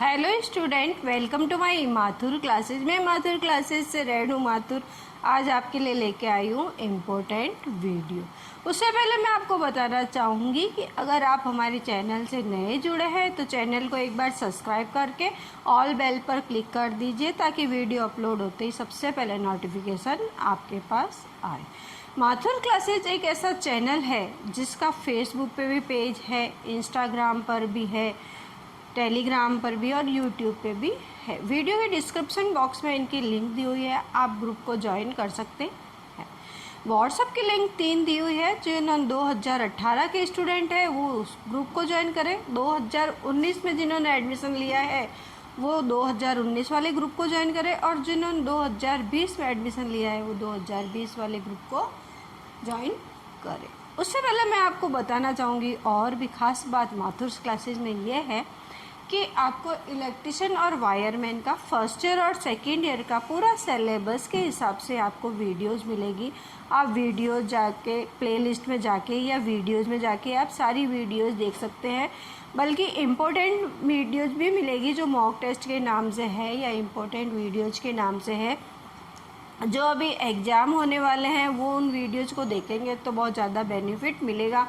Hello student, welcome to my Mathur classes. मैं Mathur classes से रेणु माथुर आज आपके लिए लेके आई हूँ इम्पोर्टेंट वीडियो। उससे पहले मैं आपको बताना चाहूँगी कि अगर आप हमारे चैनल से नए जुड़े हैं तो चैनल को एक बार सब्सक्राइब करके ऑल बेल पर क्लिक कर दीजिए ताकि वीडियो अपलोड होते ही सबसे पहले नोटिफिकेशन आपके पास आए। माथुर क्लासेज एक ऐसा चैनल है जिसका फेसबुक पे भी पेज है, इंस्टाग्राम पर भी है, टेलीग्राम पर भी और यूट्यूब पे भी है। वीडियो के डिस्क्रिप्शन बॉक्स में इनकी लिंक दी हुई है, आप ग्रुप को ज्वाइन कर सकते हैं। व्हाट्सएप की लिंक 3 दी हुई है। जिन्होंने 2018 के स्टूडेंट है वो उस ग्रुप को ज्वाइन करें। 2019 में जिन्होंने एडमिशन लिया है वो 2019 वाले ग्रुप को ज्वाइन करें, और जिन्होंने 2020 में एडमिशन लिया है वो 2020 वाले ग्रुप को ज्वाइन करें। उससे पहले मैं आपको बताना चाहूँगी और भी ख़ास बात माथुर्स क्लासेज में ये है कि आपको इलेक्ट्रिशियन और वायरमैन का फर्स्ट ईयर और सेकेंड ईयर का पूरा सिलेबस के हिसाब से आपको वीडियोस मिलेगी। आप वीडियोस जाके प्लेलिस्ट में जाके या वीडियोस में जाके आप सारी वीडियोस देख सकते हैं, बल्कि इम्पोर्टेंट वीडियोस भी मिलेगी जो मॉक टेस्ट के नाम से है या इम्पोर्टेंट वीडियोज के नाम से है। जो अभी एग्ज़ाम होने वाले हैं वो उन वीडियोज़ को देखेंगे तो बहुत ज़्यादा बेनिफिट मिलेगा,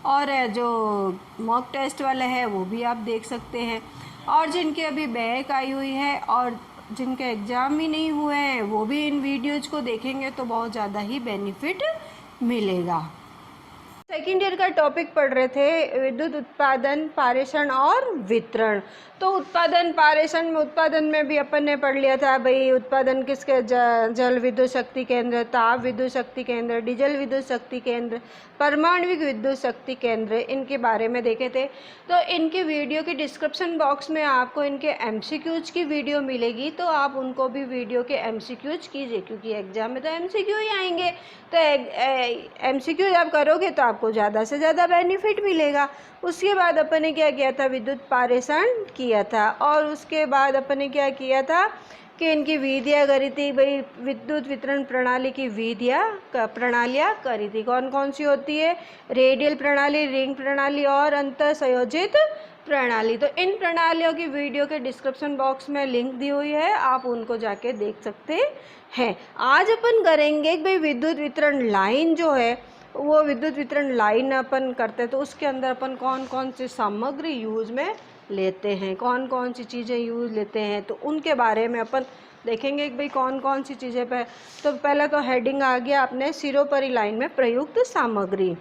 और जो मॉक टेस्ट वाले हैं वो भी आप देख सकते हैं। और जिनके अभी बैक आई हुई है और जिनके एग्ज़ाम ही नहीं हुए हैं वो भी इन वीडियोज़ को देखेंगे तो बहुत ज़्यादा ही बेनिफिट मिलेगा। सेकेंड ईयर का टॉपिक पढ़ रहे थे विद्युत उत्पादन, पारेषण और वितरण। तो उत्पादन पारेषण में उत्पादन में भी अपन ने पढ़ लिया था भाई, उत्पादन किसके, जल विद्युत शक्ति केंद्र, ताप विद्युत शक्ति केंद्र, डीजल विद्युत शक्ति केंद्र, परमाणविक विद्युत शक्ति केंद्र, इनके बारे में देखे थे। तो इनके वीडियो के डिस्क्रिप्शन बॉक्स में आपको इनके MCQs की वीडियो मिलेगी, तो आप उनको भी वीडियो के MCQs कीजिए क्योंकि एग्जाम में तो MCQ ही आएंगे। तो MCQ आप करोगे तो आपको ज़्यादा से ज़्यादा बेनिफिट मिलेगा। उसके बाद अपन ने क्या किया था, विद्युत पारेषण किया था, और उसके बाद अपन ने क्या किया था कि इनकी विधियाँ करी थी भाई, विद्युत वितरण प्रणाली की प्रणालियाँ करी थी। कौन कौन सी होती है, रेडियल प्रणाली, रिंग प्रणाली और अंतर संयोजित प्रणाली। तो इन प्रणालियों की वीडियो के डिस्क्रिप्शन बॉक्स में लिंक दी हुई है, आप उनको जाके देख सकते हैं। आज अपन करेंगे भाई विद्युत वितरण लाइन जो है वो विद्युत वितरण लाइन अपन करते हैं तो उसके अंदर अपन कौन कौन सी सामग्री यूज़ में लेते हैं, कौन कौन सी चीज़ें यूज़ लेते हैं, तो उनके बारे में अपन देखेंगे कि भाई कौन कौन सी चीज़ें पे। तो पहले तो हेडिंग आ गया अपने सिरोपरि लाइन में प्रयुक्त सामग्री।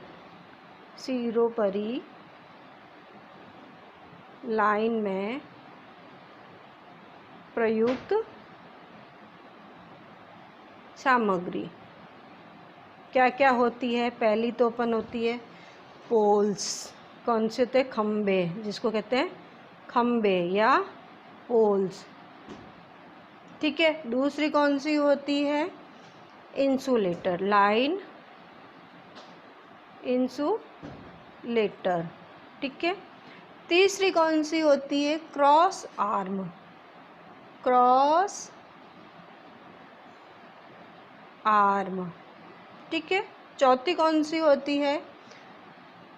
सिरोपरि लाइन में प्रयुक्त सामग्री क्या क्या होती है। पहली तो अपन होती है पोल्स। कौन से होते हैं, खम्बे, जिसको कहते हैं खम्बे या पोल्स, ठीक है। दूसरी कौन सी होती है, इंसुलेटर, लाइन इंसुलेटर, ठीक है। तीसरी कौन सी होती है, क्रॉस आर्म, क्रॉस आर्म, ठीक है। चौथी कौन सी होती है,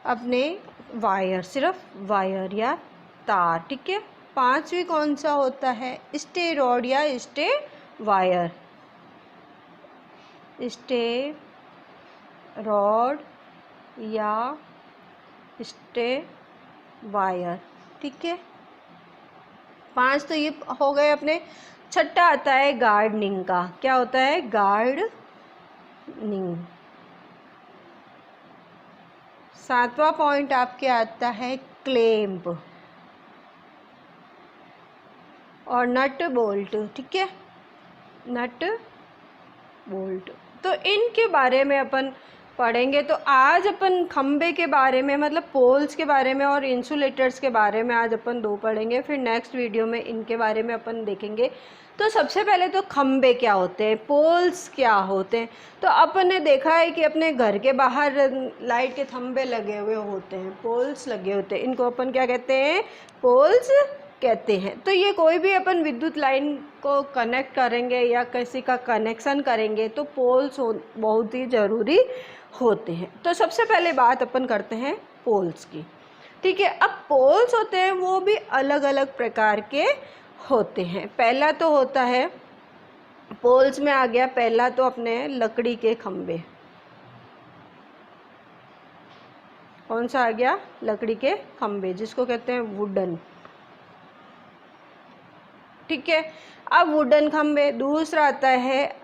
अपने वायर, सिर्फ वायर या तार, ठीक है। पांचवी कौन सा होता है, स्टे रॉड या स्टे वायर, स्टे रॉड या स्टे वायर, ठीक है। 5 तो ये हो गए अपने। छठा आता है गार्डनिंग का। क्या होता है, गार्डनिंग। 7वां पॉइंट आपके आता है क्लैंप और नट बोल्ट, ठीक है, नट बोल्ट। तो इनके बारे में अपन पढ़ेंगे। तो आज अपन खम्बे के बारे में, मतलब पोल्स के बारे में और इंसुलेटर्स के बारे में आज अपन 2 पढ़ेंगे, फिर नेक्स्ट वीडियो में इनके बारे में अपन देखेंगे। तो सबसे पहले तो खम्बे क्या होते हैं, पोल्स क्या होते हैं। तो अपन ने देखा है कि अपने घर के बाहर लाइट के खम्बे लगे हुए होते हैं, पोल्स लगे होते हैं, इनको अपन क्या कहते हैं, पोल्स कहते हैं। तो ये कोई भी अपन विद्युत लाइन को कनेक्ट करेंगे या किसी का कनेक्शन करेंगे तो पोल्स बहुत ही ज़रूरी होते हैं। तो सबसे पहले बात अपन करते हैं पोल्स की। ठीक है। अब पोल्स होते हैं वो भी अलग अलग प्रकार के होते हैं। पहला तो होता है, पोल्स में आ गया पहला तो अपने लकड़ी के खंभे। कौन सा आ गया? लकड़ी के खंभे, जिसको कहते हैं वुडन। ठीक है। अब वुडन खंभे। दूसरा आता है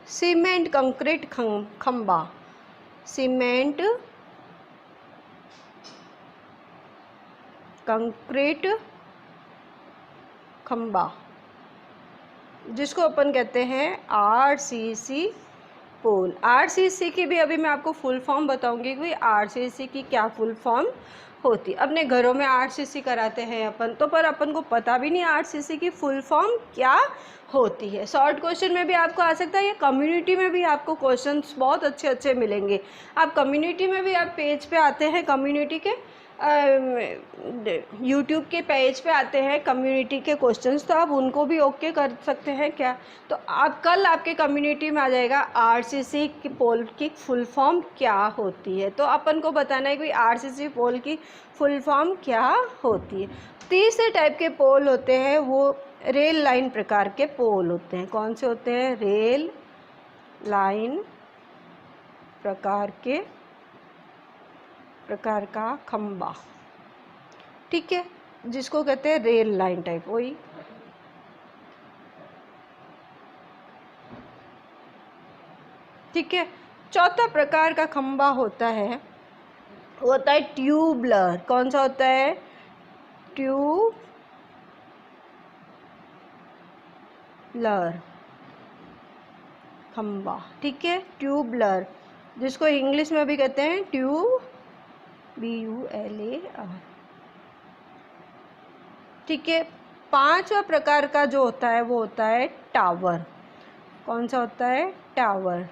सीमेंट कंक्रीट खंभा। सीमेंट कंक्रीट खंभा, जिसको अपन कहते हैं आरसीसी पोल। आरसीसी की भी अभी मैं आपको फुल फॉर्म बताऊंगी कि आरसीसी की क्या फुल फॉर्म होती। अपने घरों में आरसीसी कराते हैं अपन तो, पर अपन को पता भी नहीं आरसीसी की फुल फॉर्म क्या होती है। शॉर्ट क्वेश्चन में भी आपको आ सकता है, या कम्युनिटी में भी आपको क्वेश्चंस बहुत अच्छे अच्छे मिलेंगे। आप कम्युनिटी में भी आप पेज पे आते हैं, कम्युनिटी के यूट्यूब के पेज पे आते हैं कम्युनिटी के क्वेश्चंस, तो आप उनको भी ओके कर सकते हैं क्या। तो आप कल आपके कम्युनिटी में आ जाएगा आरसीसी की पोल की फुल फॉर्म क्या होती है। तो अपन को बताना है कि आरसीसी पोल की फुल फॉर्म क्या होती है। तीसरे टाइप के पोल होते हैं वो रेल लाइन प्रकार के पोल होते हैं। कौन से होते हैं? रेल लाइन प्रकार का खंबा। ठीक है, जिसको कहते हैं रेल लाइन टाइप। वही ठीक है। चौथा प्रकार का खंबा होता है, वो होता है ट्यूबलर। कौन सा होता है? ट्यूबलर खंबा। ठीक है, ट्यूबलर, जिसको इंग्लिश में भी कहते हैं ट्यूब, BULAR। ठीक है। पांचवा प्रकार का जो होता है वो होता है टावर। कौन सा होता है? टावर।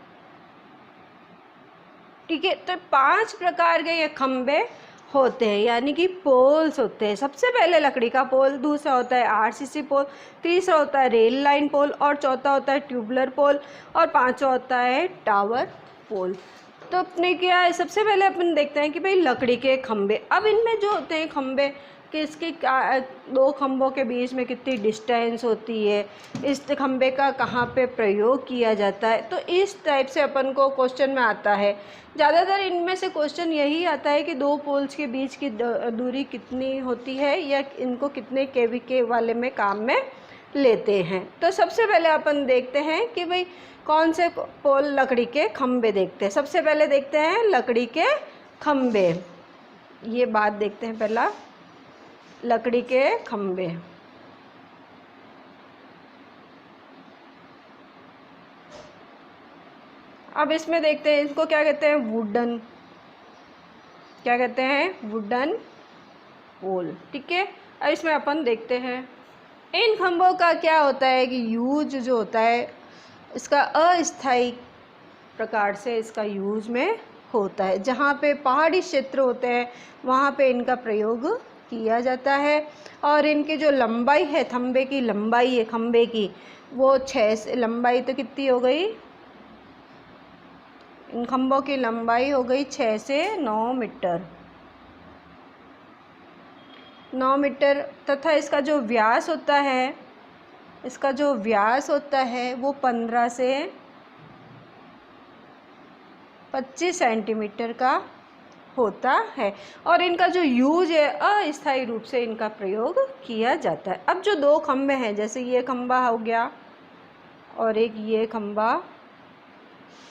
ठीक है। तो 5 प्रकार के ये खंबे होते हैं, यानी कि पोल्स होते हैं। सबसे पहले लकड़ी का पोल, दूसरा होता है आरसीसी पोल, तीसरा होता है रेल लाइन पोल, और चौथा होता है ट्यूबलर पोल, और पांचवा होता है टावर पोल। तो अपने क्या है, सबसे पहले अपन देखते हैं कि भाई लकड़ी के खंबे। अब इनमें जो होते हैं खंबे, कि इसके दो खंभों के बीच में कितनी डिस्टेंस होती है, इस खंबे का कहाँ पे प्रयोग किया जाता है, तो इस टाइप से अपन को क्वेश्चन में आता है। ज़्यादातर इनमें से क्वेश्चन यही आता है कि दो पोल्स के बीच की दूरी कितनी होती है, या इनको कितने केवी वाले में काम में लेते हैं। तो सबसे पहले अपन देखते हैं कि भाई कौन से पोल लकड़ी के खंबे देखते हैं। सबसे पहले देखते हैं लकड़ी के खंबे। ये बात देखते हैं पहला, लकड़ी के खंबे। अब इसमें देखते हैं, इसको क्या कहते हैं? वुडन। क्या कहते हैं? Wooden pole. ठीक है। अब इसमें अपन देखते हैं इन खंभों का क्या होता है कि यूज जो होता है इसका अस्थायी प्रकार से इसका यूज में होता है। जहाँ पे पहाड़ी क्षेत्र होते हैं वहाँ पे इनका प्रयोग किया जाता है। और इनकी जो लंबाई है, खंबे की लंबाई है, खंबे की वो 6 से, लंबाई तो कितनी हो गई? इन खंभों की लंबाई हो गई 6 से 9 मीटर। 9 मीटर। तथा इसका जो व्यास होता है, इसका जो व्यास होता है वो 15 से 25 सेंटीमीटर का होता है। और इनका जो यूज है अस्थायी रूप से इनका प्रयोग किया जाता है। अब जो दो खंभे हैं, जैसे ये खंभा हो गया और एक ये खंभा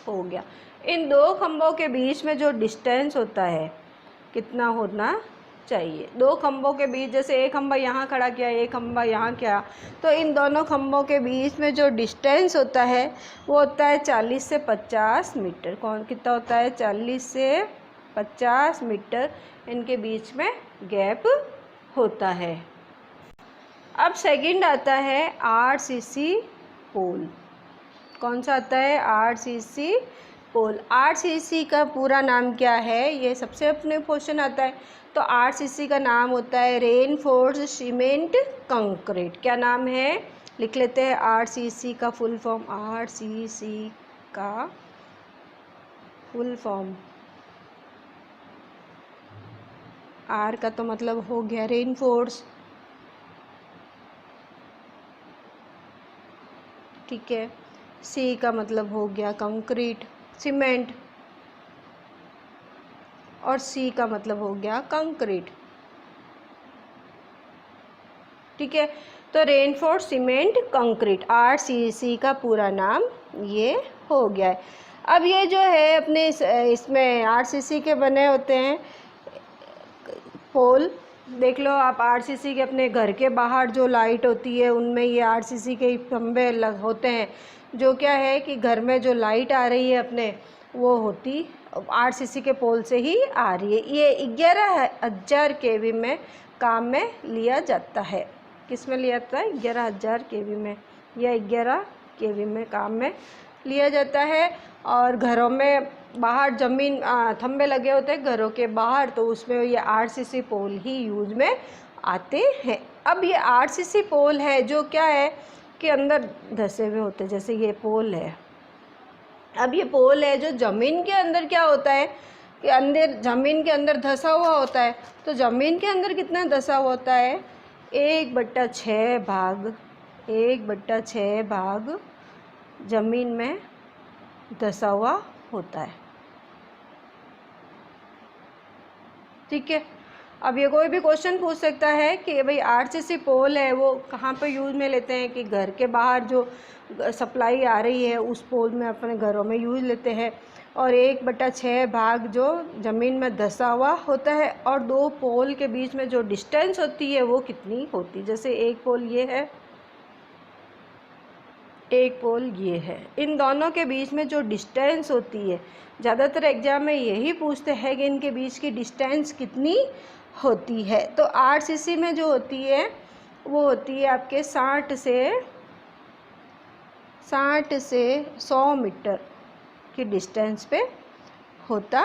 हो गया, इन दो खंभों के बीच में जो डिस्टेंस होता है कितना होना चाहिए? दो खंभों के बीच, जैसे एक खंभा यहाँ खड़ा किया, एक खंभा यहाँ किया, तो इन दोनों खंभों के बीच में जो डिस्टेंस होता है वो होता है 40 से 50 मीटर। कौन कितना होता है? 40 से 50 मीटर इनके बीच में गैप होता है। अब सेकंड आता है आरसीसी पोल। कौन सा आता है? RCC pole. आरसीसी का पूरा नाम क्या है, ये सबसे अपने क्वेश्चन आता है। तो आरसीसी का नाम होता है रेनफोर्स्ड सीमेंट कंक्रीट। क्या नाम है? लिख लेते हैं आरसीसी का फुल फॉर्म। आरसीसी का फुल फॉर्म, आर का तो मतलब हो गया रेनफोर्स, ठीक है। सी का मतलब हो गया कंक्रीट, सीमेंट, और सी का मतलब हो गया कंक्रीट, ठीक है। तो रेनफोर्स सीमेंट कंक्रीट, RCC का पूरा नाम ये हो गया है। अब ये जो है अपने इसमें RCC के बने होते हैं पोल, देख लो आप RCC के अपने घर के बाहर जो लाइट होती है उनमें ये RCC के खंभे होते हैं, जो क्या है कि घर में जो लाइट आ रही है अपने वो होती RCC के पोल से ही आ रही है। ये 11,000 kV में काम में लिया जाता है। किस में लिया जाता है? 11,000 kV में या 11 kV में काम में लिया जाता है। और घरों में बाहर जमीन खंभे लगे होते हैं घरों के बाहर, तो उसमें ये RCC पोल ही यूज में आते हैं। अब ये RCC पोल है जो क्या है कि अंदर धसे हुए होते हैं, जैसे ये पोल है। अब ये पोल है जो ज़मीन के अंदर क्या होता है कि अंदर ज़मीन के अंदर धसा हुआ होता है। तो ज़मीन के अंदर कितना धसा हुआ होता है? 1/6 भाग, 1/6 भाग ज़मीन में धसा हुआ होता है, ठीक है। अब ये कोई भी क्वेश्चन पूछ सकता है कि भाई RCC पोल है वो कहाँ पे यूज़ में लेते हैं, कि घर के बाहर जो सप्लाई आ रही है उस पोल में अपने घरों में यूज़ लेते हैं। और 1/6 भाग जो ज़मीन में धसा हुआ होता है, और दो पोल के बीच में जो डिस्टेंस होती है वो कितनी होती है। जैसे एक पोल ये है, एक पोल ये है, इन दोनों के बीच में जो डिस्टेंस होती है, ज़्यादातर एग्जाम में यही पूछते हैं कि इनके बीच की डिस्टेंस कितनी होती है। तो RCC में जो होती है वो होती है आपके 60 से 100 मीटर की डिस्टेंस पे होता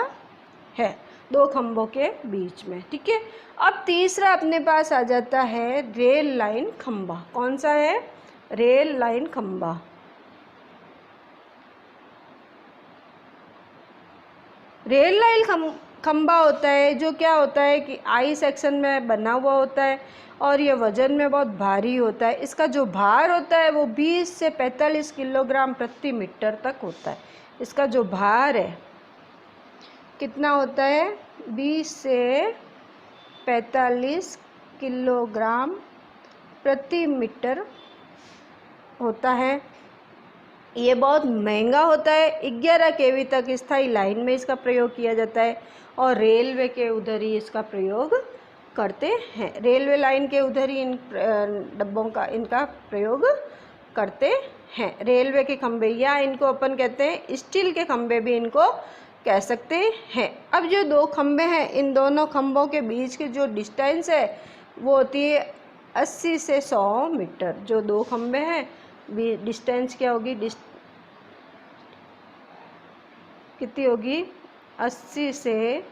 है दो खंभों के बीच में, ठीक है। अब तीसरा अपने पास आ जाता है रेल लाइन खंभा। कौन सा है? रेल लाइन खंभा। रेल लाइन खंभा होता है जो क्या होता है कि I सेक्शन में बना हुआ होता है, और ये वज़न में बहुत भारी होता है। इसका जो भार होता है वो 20 से 45 किलोग्राम प्रति मीटर तक होता है। इसका जो भार है कितना होता है? 20 से 45 किलोग्राम प्रति मीटर होता है। ये बहुत महंगा होता है। 11 kV तक स्थायी लाइन में इसका प्रयोग किया जाता है, और रेलवे के उधर ही इसका प्रयोग करते हैं। रेलवे लाइन के उधर ही इन डब्बों का इनका प्रयोग करते हैं। रेलवे के खंभे, या इनको अपन कहते हैं स्टील के खंभे भी इनको कह सकते हैं। अब जो दो खंभे हैं, इन दोनों खंभों के बीच की जो डिस्टेंस है वो होती है 80 से 100 मीटर। जो दो खंभे हैं डिस्टेंस क्या होगी? कितनी होगी? 80 से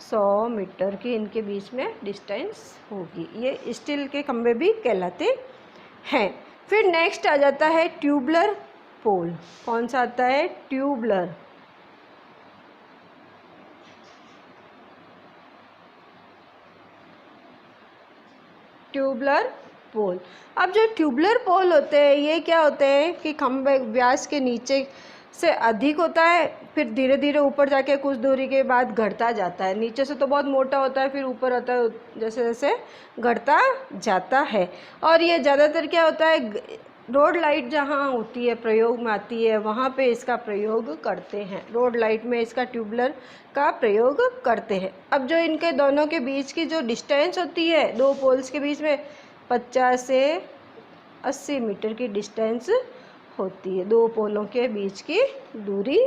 100 मीटर की इनके बीच में डिस्टेंस होगी। ये स्टील के खंभे भी कहलाते हैं। फिर नेक्स्ट आ जाता है ट्यूबलर पोल। कौन सा आता है? ट्यूबलर। ट्यूबलर पोल। अब जो ट्यूबलर पोल होते हैं ये क्या होते हैं कि खंभे व्यास के नीचे से अधिक होता है, फिर धीरे धीरे ऊपर जाके कुछ दूरी के बाद घटता जाता है। नीचे से तो बहुत मोटा होता है, फिर ऊपर आता है जैसे जैसे घटता जाता है। और ये ज़्यादातर क्या होता है, रोड लाइट जहाँ होती है प्रयोग में आती है वहाँ पे इसका प्रयोग करते हैं। रोड लाइट में इसका ट्यूबलर का प्रयोग करते हैं। अब जो इनके दोनों के बीच की जो डिस्टेंस होती है दो पोल्स के बीच में 50 से 80 मीटर की डिस्टेंस होती है। दो पोलों के बीच की दूरी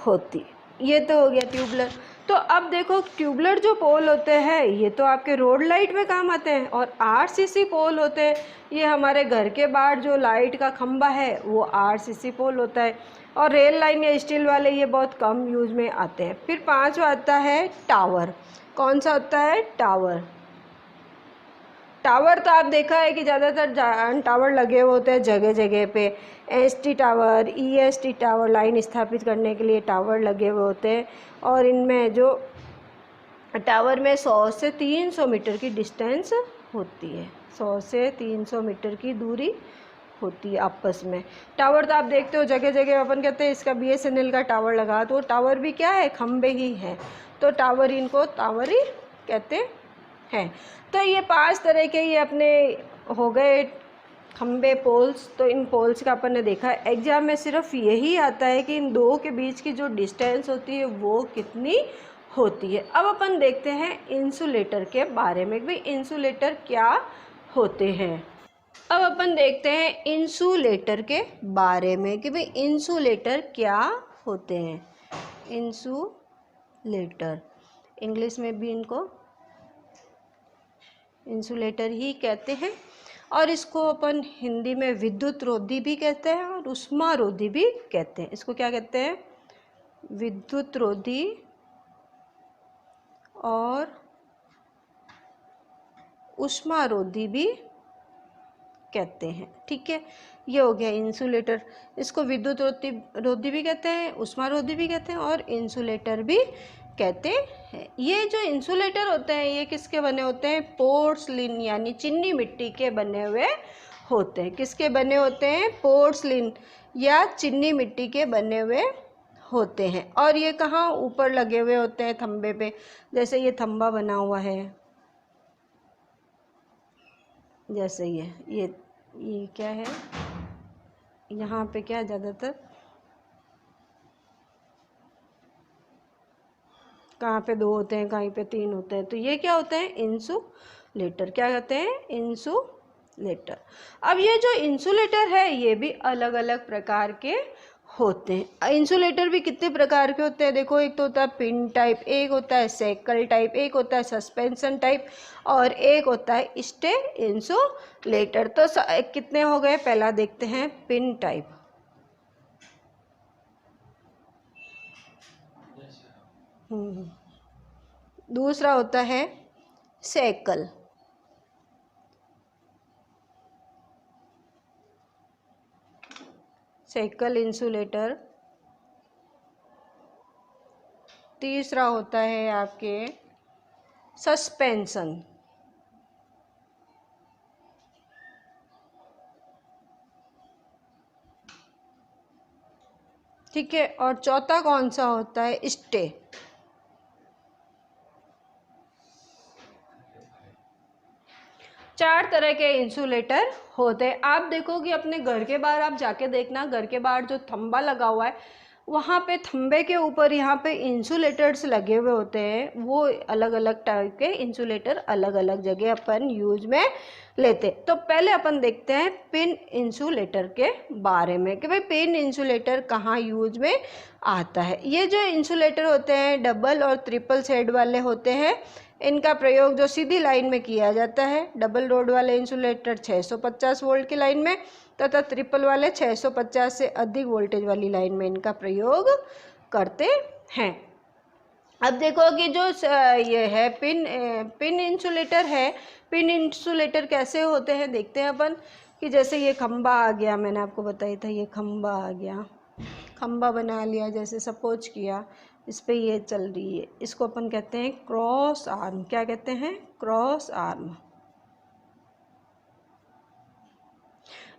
होती। ये तो हो गया ट्यूबलर। तो अब देखो ट्यूबलर जो पोल होते हैं ये तो आपके रोड लाइट में काम आते हैं, और RCC पोल होते हैं ये हमारे घर के बाहर जो लाइट का खंभा है वो RCC पोल होता है। और रेल लाइन या स्टील वाले ये बहुत कम यूज में आते हैं। फिर पांचवा आता है टावर। कौन सा होता है? टावर। टावर तो आप देखा है कि ज़्यादातर टावर लगे हुए होते हैं जगह जगह पे। ST tower, EST tower line स्थापित करने के लिए टावर लगे हुए होते हैं, और इनमें जो टावर में 100 से 300 मीटर की डिस्टेंस होती है, 100 से 300 मीटर की दूरी होती है आपस में। टावर तो आप देखते हो जगह जगह, अपन कहते हैं इसका BSNL का टावर लगा, तो टावर भी क्या है, खंबे ही हैं, तो टावर, इनको टावर ही कहते हैं। तो ये 5 तरह के ये अपने हो गए खंबे, पोल्स। तो इन पोल्स का अपन ने देखा, एग्जाम में सिर्फ यही आता है कि इन दो के बीच की जो डिस्टेंस होती है वो कितनी होती है। अब अपन देखते हैं इंसुलेटर के बारे में, भाई इंसुलेटर क्या होते हैं। अब अपन देखते हैं इंसुलेटर के बारे में कि भाई इंसुलेटर क्या होते हैं। इंसुलेटर, इंग्लिश में भी इनको इंसुलेटर ही कहते हैं, और इसको अपन हिंदी में विद्युत रोधी भी कहते हैं और उष्मा रोधी भी कहते हैं। इसको क्या कहते हैं, विद्युत रोधी और उष्मा रोधी भी कहते हैं। ठीक है, ये हो गया इंसुलेटर। इसको विद्युत रोधी भी कहते हैं, उष्मा रोधी भी कहते हैं और इंसुलेटर भी कहते हैं। ये जो इंसुलेटर होते हैं ये किसके बने होते हैं, पोर्सलिन यानी चीनी मिट्टी के बने हुए होते हैं। किसके बने होते हैं, पोर्सलिन या चीनी मिट्टी के बने हुए होते हैं। और ये कहाँ ऊपर लगे हुए होते हैं, थंबे पे। जैसे ये थंबा बना हुआ है, जैसे ये क्या है, यहाँ पे क्या ज़्यादातर कहाँ पे 2 होते हैं, कहीं पे 3 होते हैं, तो ये क्या होते हैं, इंसुलेटर। क्या कहते हैं, इंसुलेटर। अब ये जो इंसुलेटर है ये भी अलग अलग प्रकार के होते हैं। इंसुलेटर भी कितने प्रकार के होते हैं, देखो, एक तो होता है पिन टाइप, एक होता है सेकल टाइप, एक होता है सस्पेंशन टाइप और एक होता है स्टे इंसुलेटर। तो कितने हो गए, पहला देखते हैं पिन टाइप। दूसरा होता है सेकल, सेकल इंसुलेटर। तीसरा होता है आपके सस्पेंशन। ठीक है, और चौथा कौन सा होता है, स्टे। चार तरह के इंसुलेटर होते हैं। आप देखो कि अपने घर के बाहर आप जाके देखना, घर के बाहर जो थंबा लगा हुआ है वहाँ पे थंबे के ऊपर यहाँ पे इंसुलेटर्स लगे हुए होते हैं। वो अलग अलग टाइप के इंसुलेटर अलग अलग जगह अपन यूज में लेते। तो पहले अपन देखते हैं पिन इंसुलेटर के बारे में कि भाई पिन इंसुलेटर कहाँ यूज में आता है। ये जो इंसुलेटर होते हैं डबल और ट्रिपल शेड वाले होते हैं। इनका प्रयोग जो सीधी लाइन में किया जाता है, डबल रोड वाले इंसुलेटर 650 वोल्ट की लाइन में तथा ट्रिपल वाले 650 से अधिक वोल्टेज वाली लाइन में इनका प्रयोग करते हैं। अब देखो कि जो ये है पिन इंसुलेटर है, पिन इंसुलेटर कैसे होते हैं देखते हैं अपन कि जैसे ये खंबा आ गया, मैंने आपको बताया था ये खंबा आ गया, खंबा बना लिया, जैसे सपोज किया इस पे ये चल रही है, इसको अपन कहते हैं क्रॉस आर्म। क्या कहते हैं, क्रॉस आर्म।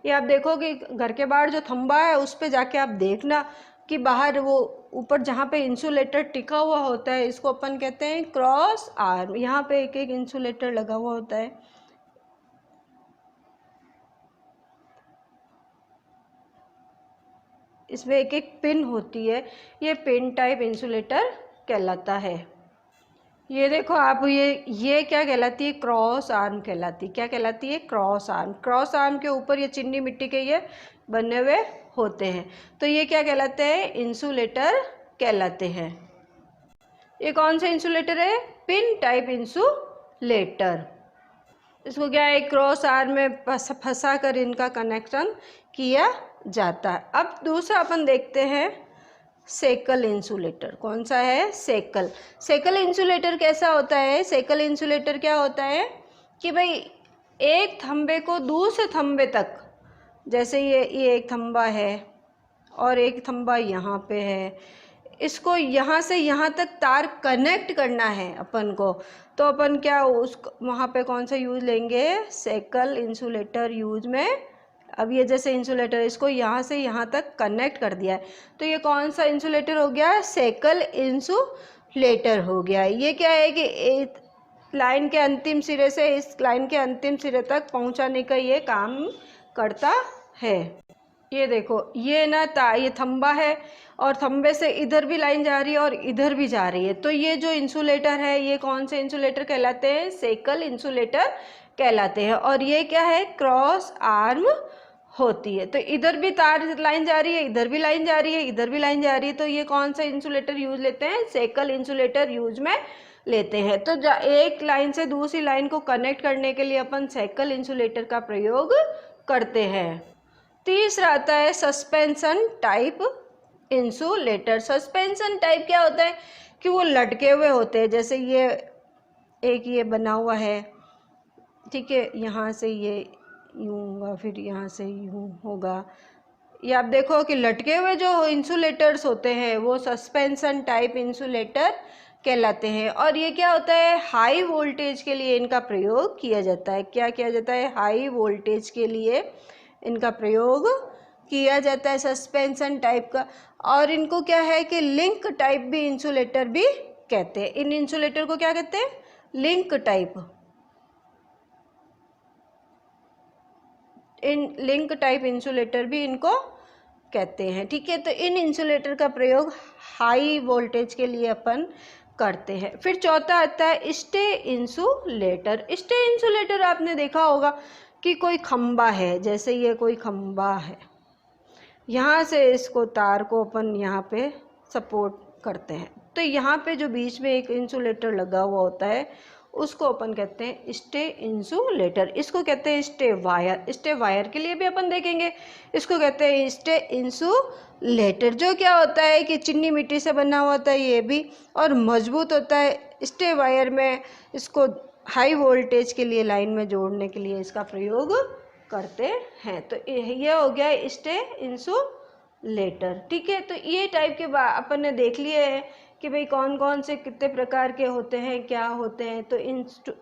ये आप देखो कि घर के बाहर जो खंबा है उस पे जाके आप देखना कि बाहर वो ऊपर जहाँ पे इंसुलेटर टिका हुआ होता है इसको अपन कहते हैं क्रॉस आर्म। यहाँ पे एक एक इंसुलेटर लगा हुआ होता है। इसमें एक एक पिन होती है, ये पिन टाइप इंसुलेटर कहलाता है। ये देखो आप, ये क्या कहलाती है, क्रॉस आर्म कहलाती है। क्या कहलाती है, क्रॉस आर्म। क्रॉस आर्म के ऊपर ये चीनी मिट्टी के ये बने हुए होते हैं, तो ये क्या कहलाते हैं, इंसुलेटर कहलाते हैं। ये कौन सा इंसुलेटर है, पिन टाइप इंसुलेटर। इसको क्या है, क्रॉस आर्म में फंसा कर इनका कनेक्शन किया जाता है। अब दूसरा अपन देखते हैं सेकल इंसुलेटर। कौन सा है, सेकल। सेकल इंसुलेटर कैसा होता है, सेकल इंसुलेटर क्या होता है कि भाई एक थंबे को दूसरे थंबे तक, जैसे ये एक थंबा है और एक थंबा यहाँ पे है, इसको यहाँ से यहाँ तक तार कनेक्ट करना है अपन को, तो अपन क्या उस वहाँ पे कौन सा यूज लेंगे, सेकल इंसुलेटर यूज में। अब ये जैसे इंसुलेटर इसको यहाँ से यहाँ तक कनेक्ट कर दिया है, तो ये कौन सा इंसुलेटर हो गया, सेकल इंसुलेटर हो गया। ये क्या है कि एक लाइन के अंतिम सिरे से इस लाइन के अंतिम सिरे तक पहुँचाने का ये काम करता है। ये देखो ये ना ये थंबा है और थंबे से इधर भी लाइन जा रही है और इधर भी जा रही है, तो ये जो इंसुलेटर है ये कौन से इंसुलेटर कहलाते हैं, सेकल इंसुलेटर कहलाते हैं। और ये क्या है, क्रॉस आर्म होती है, तो इधर भी तार लाइन जा रही है, इधर भी लाइन जा रही है, इधर भी लाइन जा रही है, तो ये कौन सा इंसुलेटर यूज लेते हैं, सेकल इंसुलेटर यूज में लेते हैं। तो एक लाइन से दूसरी लाइन को कनेक्ट करने के लिए अपन सेकल इंसुलेटर का प्रयोग करते हैं। तीसरा आता है suspension type insulator. Suspension type क्या होता है कि वो लटके हुए होते हैं, जैसे ये एक ये बना हुआ है, ठीक है, यहाँ से ये यूँ होगा, फिर यहाँ से यूँ होगा। ये आप देखो कि लटके हुए जो इंसुलेटर्स होते हैं वो सस्पेंशन टाइप इंसुलेटर कहलाते हैं। और ये क्या होता है, हाई वोल्टेज के लिए इनका प्रयोग किया जाता है। क्या किया जाता है, हाई वोल्टेज के लिए इनका प्रयोग किया जाता है सस्पेंशन टाइप का। और इनको क्या है कि लिंक टाइप भी इंसुलेटर भी कहते हैं। इन इंसुलेटर को क्या कहते हैं, लिंक टाइप। इन लिंक टाइप इंसुलेटर भी इनको कहते हैं, ठीक है। तो इन इंसुलेटर का प्रयोग हाई वोल्टेज के लिए अपन करते हैं। फिर चौथा आता है स्टे इंसुलेटर। स्टे इंसुलेटर आपने देखा होगा कि कोई खंबा है, जैसे ये कोई खंबा है, यहाँ से इसको तार को अपन यहाँ पे सपोर्ट करते हैं, तो यहाँ पे जो बीच में एक इंसुलेटर लगा हुआ होता है उसको अपन कहते हैं स्टे इंसुलेटर। इसको कहते हैं स्टे वायर। स्टे वायर के लिए भी अपन देखेंगे, इसको कहते हैं स्टे इंसुलेटर। जो क्या होता है कि चीनी मिट्टी से बना हुआ होता है ये भी, और मजबूत होता है। स्टे वायर में इसको हाई वोल्टेज के लिए लाइन में जोड़ने के लिए इसका प्रयोग करते हैं। तो ये हो गया स्टे इंसुलेटर, ठीक है। तो ये टाइप के अपन ने देख लिए हैं कि भाई कौन कौन से कितने प्रकार के होते हैं, क्या होते हैं। तो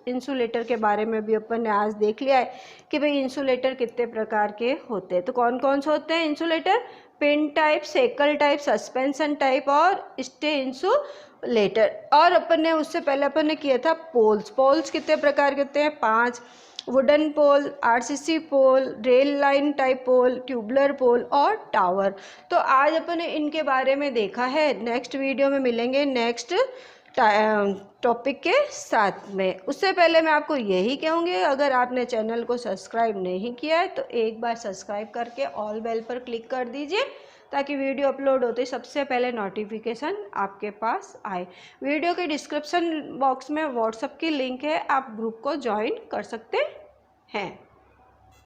इंसुलेटर के बारे में भी अपन ने आज देख लिया है कि भाई इंसुलेटर कितने प्रकार के होते हैं। तो कौन कौन से होते हैं insulator, pin type, shekel type, suspension type और स्टे इंसुलेटर। और अपन ने उससे पहले अपन ने किया था पोल्स। पोल्स कितने प्रकार के होते हैं, 5, wooden pole, RCC pole, rail line type pole, tubular pole और टावर। तो आज अपन ने इनके बारे में देखा है। नेक्स्ट वीडियो में मिलेंगे नेक्स्ट टॉपिक के साथ में। उससे पहले मैं आपको यही कहूँगी, अगर आपने चैनल को सब्सक्राइब नहीं किया है तो एक बार सब्सक्राइब करके ऑल बेल पर क्लिक कर दीजिए, ताकि वीडियो अपलोड होते ही सबसे पहले नोटिफिकेशन आपके पास आए। वीडियो के डिस्क्रिप्शन बॉक्स में व्हाट्सएप की लिंक है, आप ग्रुप को ज्वाइन कर सकते हैं।